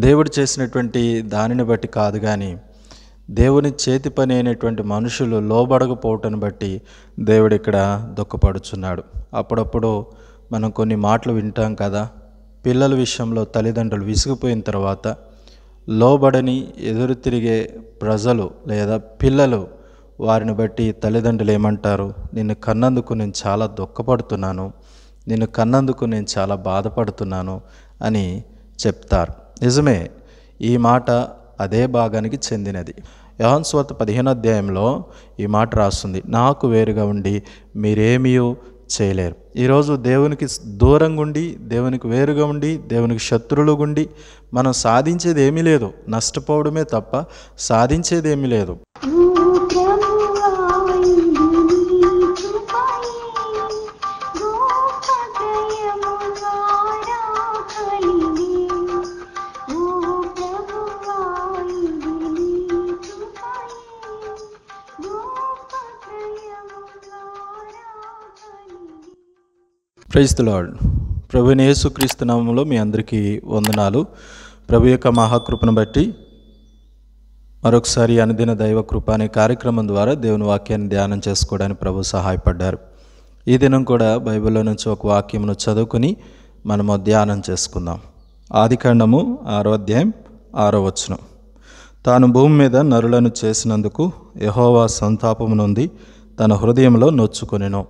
దేవుడు చేసినటువంటి దానిని బట్టి కాదు, కానీ దేవుని చేతి పని అయినటువంటి మనుషులు లోబడకపోవటాన్ని బట్టి దేవుడు ఇక్కడ దుఃఖపడుచున్నాడు. అప్పుడప్పుడు మనం కొన్ని మాటలు వింటాం కదా, పిల్లల విషయంలో తల్లిదండ్రులు విసిగిపోయిన తర్వాత లోబడని ఎదురు తిరిగే ప్రజలు లేదా పిల్లలు, వారిని బట్టి తల్లిదండ్రులు ఏమంటారు? నిన్ను కన్నందుకు నేను చాలా దుఃఖపడుతున్నాను, నిన్ను కన్నందుకు నేను చాలా బాధపడుతున్నాను అని చెప్తారు. నిజమే, ఈ మాట అదే భాగానికి చెందినది. యోహాను సువార్త 15వ అధ్యాయంలో ఈ మాట రాస్తుంది, నాకు వేరుగా ఉండి మీరేమీ చేయలేరు. ఈరోజు దేవునికి దూరంగా ఉండి, దేవునికి వేరుగా ఉండి, దేవునికి శత్రువులుగా ఉండి మనం సాధించేది ఏమీ లేదు, నష్టపోవడమే తప్ప సాధించేది ఏమీ లేదు. Praise the Lord. ప్రభువైన యేసుక్రీస్తు నామములో మీ అందరికీ వందనాలు. ప్రభు యొక్క మహాకృపను బట్టి మరొకసారి అనుదిన దైవ కృప అనే కార్యక్రమం ద్వారా దేవుని వాక్యాన్ని ధ్యానం చేసుకోవడానికి ప్రభు సహాయపడ్డారు. ఈ దినం కూడా బైబిల్లో నుంచి ఒక వాక్యమును చదువుకుని మనము ధ్యానం చేసుకుందాం. ఆదికాండము 6వ అధ్యాయం 6వ వచనం. తాను భూమి మీద నరులను చేసినందుకు యెహోవా సంతాపము నొంది తన హృదయంలో నొచ్చుకొనెను.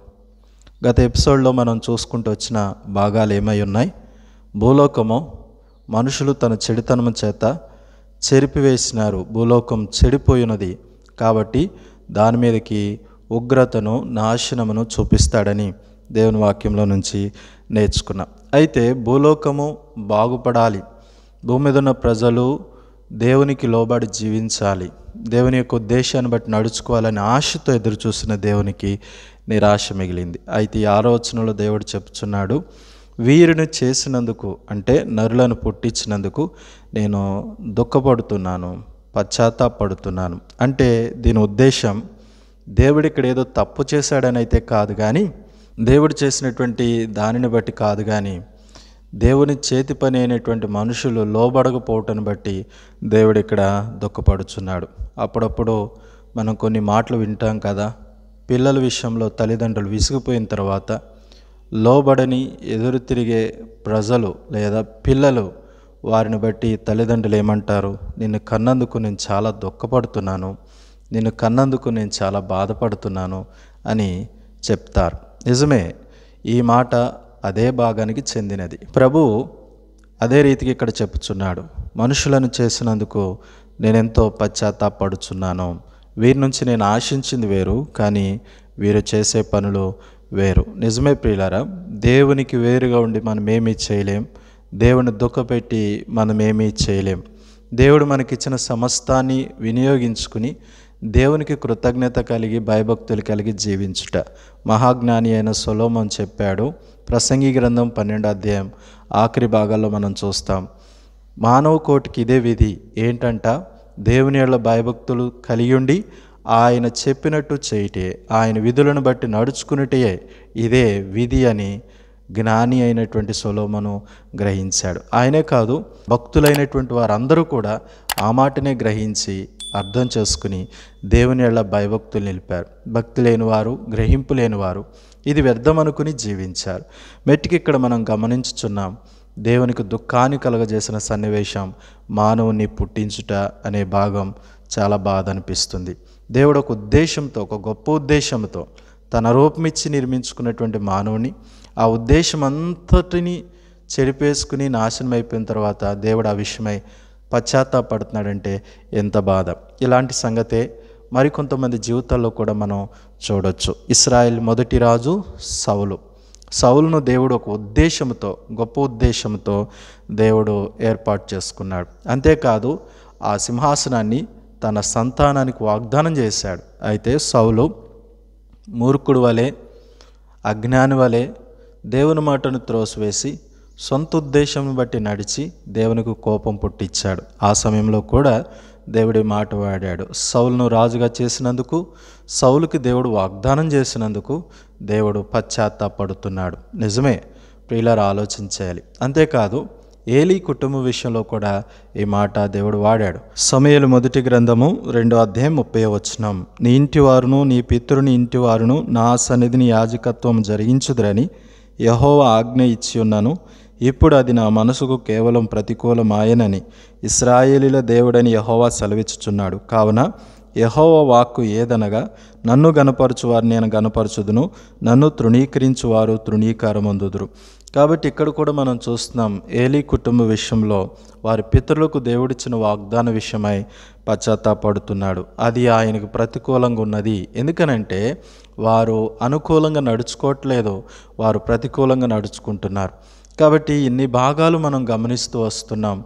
గత ఎపిసోడ్లో మనం చూసుకుంటూ వచ్చిన భాగాలు ఏమై ఉన్నాయి? భూలోకము మనుషులు తన చెడుతనము చేత చెరిపివేసినారు, భూలోకం చెడిపోయినది కాబట్టి దాని మీదకి ఉగ్రతను నాశనమును చూపిస్తాడని దేవుని వాక్యంలో నుంచి నేర్చుకున్నాం. అయితే భూలోకము బాగుపడాలి, భూమి మీద ఉన్న ప్రజలు దేవునికి లోబడి జీవించాలి, దేవుని యొక్క ఉద్దేశాన్ని బట్టి నడుచుకోవాలని ఆశతో ఎదురు చూసిన దేవునికి నిరాశ మిగిలింది. అయితే ఈ 6వ వచనంలో దేవుడు చెప్తున్నాడు, వీరిని చేసినందుకు అంటే నరులను పుట్టించినందుకు నేను దుఃఖపడుతున్నాను, పశ్చాత్తాపడుతున్నాను. అంటే దీని ఉద్దేశం దేవుడు ఇక్కడ ఏదో తప్పు చేశాడని అయితే కాదు, కానీ దేవుడు చేసినటువంటి దానిని బట్టి కాదు, కానీ దేవుని చేతి పని అయినటువంటి మనుషులు లోబడకపోవటాన్ని బట్టి దేవుడు ఇక్కడ దుఃఖపడుచున్నాడు. అప్పుడప్పుడు మనం కొన్ని మాటలు వింటాం కదా, పిల్లల విషయంలో తల్లిదండ్రులు విసిగిపోయిన తర్వాత లోబడని ఎదురు తిరిగే ప్రజలు లేదా పిల్లలు, వారిని బట్టి తల్లిదండ్రులు ఏమంటారు? నిన్ను కన్నందుకు నేను చాలా దుఃఖపడుతున్నాను, నిన్ను కన్నందుకు నేను చాలా బాధపడుతున్నాను అని చెప్తారు. నిజమే, ఈ మాట అదే భాగానికి చెందినది. ప్రభువు అదే రీతికి ఇక్కడ చెప్పుచున్నాడు, మనుషులను చేసినందుకు నేనెంతో పశ్చాత్తాపడుచున్నాను. వీరి నుంచి నేను ఆశించింది వేరు, కానీ వీరు చేసే పనులు వేరు. నిజమే ప్రియులారా, దేవునికి వేరుగా ఉండి మనం ఏమీ చేయలేం, దేవుని దుఃఖపెట్టి మనం ఏమీ చేయలేం. దేవుడు మనకిచ్చిన సమస్తాన్ని వినియోగించుకుని దేవునికి కృతజ్ఞత కలిగి భయభక్తులు కలిగి జీవించుట మహాజ్ఞాని అయిన సొలొమోను చెప్పాడు. ప్రసంగి గ్రంథం 12వ అధ్యాయం ఆఖరి భాగాల్లో మనం చూస్తాం. మానవ కోటికి ఇదే విధి ఏంటంట? దేవుని యెడల భయభక్తులు కలిగి ఉండి ఆయన చెప్పినట్టు చేయుటే, ఆయన విధులను బట్టి నడుచుకున్నటే ఇదే విధి అని జ్ఞాని అయినటువంటి సొలొమోను గ్రహించాడు. ఆయనే కాదు, భక్తులైనటువంటి వారందరూ కూడా ఆ మాటనే గ్రహించి అర్థం చేసుకుని దేవుని యెడల భయభక్తులు నిలిపారు. భక్తి లేనివారు, గ్రహింపు లేనివారు ఇది వ్యర్థం అనుకుని జీవించారు. మెట్టికి ఇక్కడ మనం గమనించుచున్నాం, దేవునికి దుఃఖాన్ని కలగజేసిన సన్నివేశం మానవుని పుట్టించుట అనే భాగం చాలా బాధ అనిపిస్తుంది. దేవుడు ఒక ఉద్దేశంతో, ఒక గొప్ప ఉద్దేశంతో తన రూపమిచ్చి నిర్మించుకున్నటువంటి మానవుని ఆ ఉద్దేశం అంతటిని చెరిపేసుకుని నాశనం అయిపోయిన తర్వాత దేవుడు ఆ విషయమై పశ్చాత్తాపడుతున్నాడంటే ఎంత బాధ. ఇలాంటి సంగతే మరికొంతమంది జీవితాల్లో కూడా మనం చూడొచ్చు. ఇశ్రాయేల్ మొదటి రాజు సౌలును దేవుడు ఒక ఉద్దేశంతో, గొప్ప ఉద్దేశంతో దేవుడు ఏర్పాటు చేసుకున్నాడు. అంతేకాదు ఆ సింహాసనాన్ని తన సంతానానికి వాగ్దానం చేశాడు. అయితే సౌలు మూర్ఖుడు వలె, అజ్ఞాని వలె దేవుని మాటను త్రోసివేసి సొంత ఉద్దేశం బట్టి నడిచి దేవునికి కోపం పుట్టించాడు. ఆ సమయంలో కూడా దేవుడి మాట వాడాడు. సౌలును రాజుగా చేసినందుకు, సౌలుకి దేవుడు వాగ్దానం చేసినందుకు దేవుడు పశ్చాత్తాపడుతున్నాడు. నిజమే ప్రియులారా, ఆలోచించాలి. అంతేకాదు ఏలీ కుటుంబం విషయంలో కూడా ఈ మాట దేవుడు వాడాడు. సమూయేలు మొదటి గ్రంథము 2వ అధ్యాయం 30వ వచనం, నీ ఇంటి వారును నీ పితరుని ఇంటి వారును నా సన్నిధిని యాజకత్వం జరిగించుదురని యెహోవా ఆజ్ఞ ఇచ్చి ఉన్నాను. ఇప్పుడు అది నా మనసుకు కేవలం ప్రతికూలమాయనని ఇశ్రాయేలీల దేవుడని యెహోవా సెలవిచ్చుచున్నాడు. కావున యెహోవా వాక్కు ఏదనగా, నన్ను గనపరచువారు నేను గనపరచుదును, నన్ను తృణీకరించువారు తృణీకారమందుదురు. కాబట్టి ఇక్కడ కూడా మనం చూస్తున్నాం, ఏలీ కుటుంబ విషయంలో వారి పితరులకు దేవుడిచ్చిన వాగ్దాన విషయమై పశ్చాత్తాపడుతున్నాడు. అది ఆయనకు ప్రతికూలంగా ఉన్నది. ఎందుకనంటే వారు అనుకూలంగా నడుచుకోవట్లేదు, వారు ప్రతికూలంగా నడుచుకుంటున్నారు. కాబట్టి ఇన్ని భాగాలు మనం గమనిస్తూ వస్తున్నాం.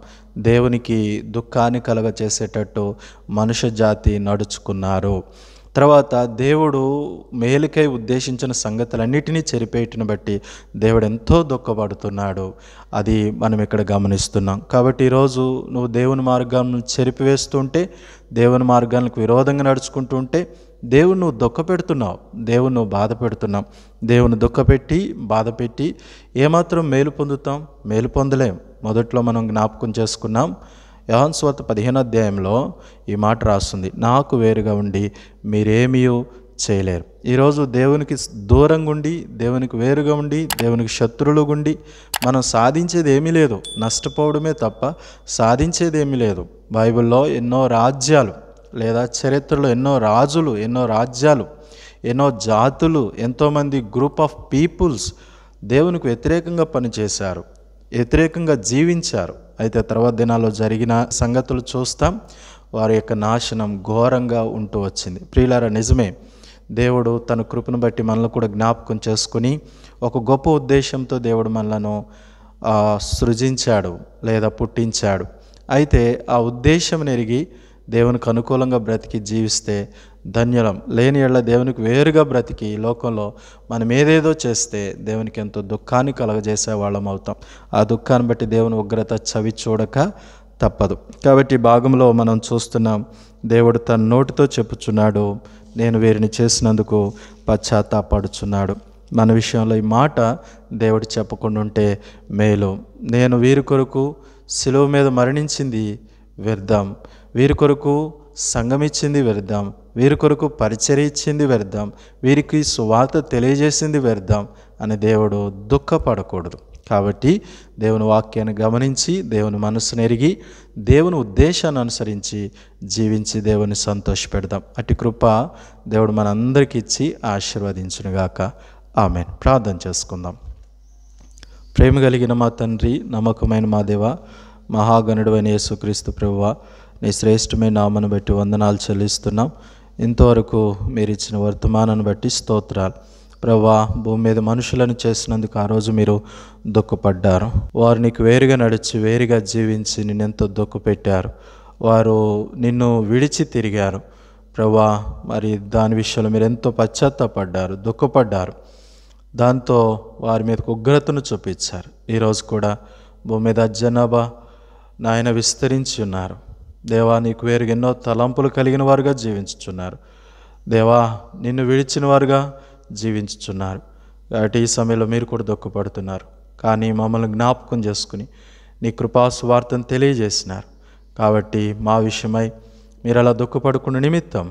దేవునికి దుఃఖాన్ని కలగచేసేటట్టు మనుష్య జాతి నడుచుకున్నారు. తర్వాత దేవుడు మేలుకై ఉద్దేశించిన సంగతులన్నిటినీ చెరిపేయటను బట్టి దేవుడు ఎంతో దుఃఖపడుతున్నాడు. అది మనం ఇక్కడ గమనిస్తున్నాం. కాబట్టి ఈరోజు నువ్వు దేవుని మార్గాన్ని చెరిపివేస్తుంటే, దేవుని మార్గానికి విరోధంగా నడుచుకుంటూ ఉంటే దేవుని నువ్వు దుఃఖపెడుతున్నావు, దేవుని నువ్వు బాధ పెడుతున్నావు. దేవుని దుఃఖపెట్టి బాధపెట్టి ఏమాత్రం మేలు పొందుతాం? మేలు పొందలేం. మొదట్లో మనం జ్ఞాపకం చేసుకున్నాం, యోహాను సువార్త 15వ అధ్యాయంలో ఈ మాట రాస్తుంది, నాకు వేరుగా ఉండి మీరేమీ చేయలేరు. ఈరోజు దేవునికి దూరంగా ఉండి, దేవునికి వేరుగా ఉండి, దేవునికి శత్రువులుగా ఉండి మనం సాధించేది ఏమీ లేదు, నష్టపోవడమే తప్ప సాధించేది ఏమీ లేదు. బైబిల్లో ఎన్నో రాజ్యాలు లేదా చరిత్రలో ఎన్నో రాజులు, ఎన్నో రాజ్యాలు, ఎన్నో జాతులు, ఎంతోమంది గ్రూప్ ఆఫ్ పీపుల్స్ దేవునికి వ్యతిరేకంగా పనిచేశారు, వ్యతిరేకంగా జీవించారు. అయితే తర్వాత దినాల్లో జరిగిన సంగతులు చూస్తాం, వారి యొక్క నాశనం ఘోరంగా ఉంటూ వచ్చింది. ప్రియులారా, నిజమే, దేవుడు తన కృపను బట్టి మనల్ని కూడా జ్ఞాపకం చేసుకుని ఒక గొప్ప ఉద్దేశంతో దేవుడు మనలను సృజించాడు లేదా పుట్టించాడు. అయితే ఆ ఉద్దేశం ఎరిగి దేవునికి అనుకూలంగా బ్రతికి జీవిస్తే ధన్యులం. లేని యెడల దేవునికి వేరుగా బ్రతికి లోకంలో మనం ఏదేదో చేస్తే దేవునికి ఎంతో దుఃఖాన్ని కలగజేసే వాళ్ళం అవుతాం. ఆ దుఃఖాన్ని బట్టి దేవుని ఉగ్రత చవి చూడక తప్పదు. కాబట్టి ఈ భాగంలో మనం చూస్తున్నాం, దేవుడు తన నోటితో చెప్పుచున్నాడు, నేను వీరిని చేసినందుకు పశ్చాత్తాపడుచున్నాడు. మన విషయంలో ఈ మాట దేవుడు చెప్పకుండా ఉంటే మేలు. నేను వీరి కొరకు శిలువ మీద మరణించింది వ్యర్థం, వీరి కొరకు సంఘమిచ్చింది వ్యర్థం, వీరి కొరకు పరిచర్య ఇచ్చింది వ్యర్థం, వీరికి సువార్త తెలియజేసింది వ్యర్థం అని దేవుడు దుఃఖపడకూడదు. కాబట్టి దేవుని వాక్యాన్ని గమనించి, దేవుని మనసును ఎరిగి, దేవుని ఉద్దేశాన్ని అనుసరించి జీవించి దేవుని సంతోషపెడదాం. అట్టి కృప దేవుడు మనందరికీ ఇచ్చి ఆశీర్వదించునుగాక. ఆమేన్. ప్రార్థన చేసుకుందాం. ప్రేమ కలిగిన మా తండ్రి, నమ్మకమైన మా దేవ, మహాగణుడు అయిన యేసుక్రీస్తు ప్రభువా, నీ శ్రేష్టమైన నామను బట్టి వందనాలు చెల్లిస్తున్నాం. ఇంతవరకు మీరు ఇచ్చిన వర్తమానాన్ని బట్టి స్తోత్రాలు. ప్రభువా, భూమి మీద మనుషులను చేసినందుకు ఆ రోజు మీరు దుఃఖపడ్డారు. వారు నీకు వేరుగా నడిచి వేరుగా జీవించి నిన్నెంతో దుఃఖపెట్టారు. వారు నిన్ను విడిచి తిరిగారు. ప్రభువా, మరి దాని విషయంలో మీరు ఎంతో పశ్చాత్తాపడ్డారు, దుఃఖపడ్డారు. దాంతో వారి మీదకు ఉగ్రతను చూపించారు. ఈరోజు కూడా భూమి మీద జనాభా నాయన విస్తరించి ఉన్నారు. దేవా, నీకు వేరుగా ఎన్నో తలంపులు కలిగిన వారుగా జీవించుచున్నారు. దేవా, నిన్ను విడిచిన వారుగా జీవించుచున్నారు. కాబట్టి ఈ సమయంలో మీరు కూడా దుఃఖపడుతున్నారు. కానీ మమ్మల్ని జ్ఞాపకం చేసుకుని నీ కృపా సువార్తను తెలియజేసినారు. కాబట్టి మా విషయమై మీరు అలా దుఃఖపడుకున్న నిమిత్తం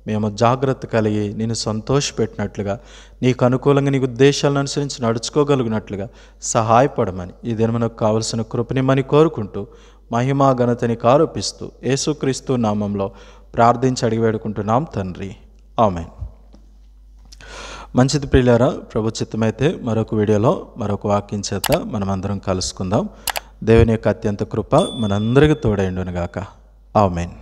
మేము జాగ్రత్త కలిగి నిన్ను సంతోషపెట్టినట్లుగా, నీకు అనుకూలంగా నీ ఉద్దేశాలను అనుసరించి నడుచుకోగలిగినట్లుగా సహాయపడమని ఈ దినమునకు కావలసిన కృపనిమ్మని కోరుకుంటూ మహిమా ఘనతని ఆరోపిస్తూ యేసుక్రీస్తు నామంలో ప్రార్థించి అడిగి వేడుకుంటున్నాం తండ్రి. ఆమేన్. మంచిది ప్రియులారా, ప్రభు చిత్తమైతే మరొక వీడియోలో మరొక వాక్యం చేత మనమందరం కలుసుకుందాం. దేవుని యొక్క అత్యంత కృప మనందరికీ తోడైండునుగాక. ఆమేన్.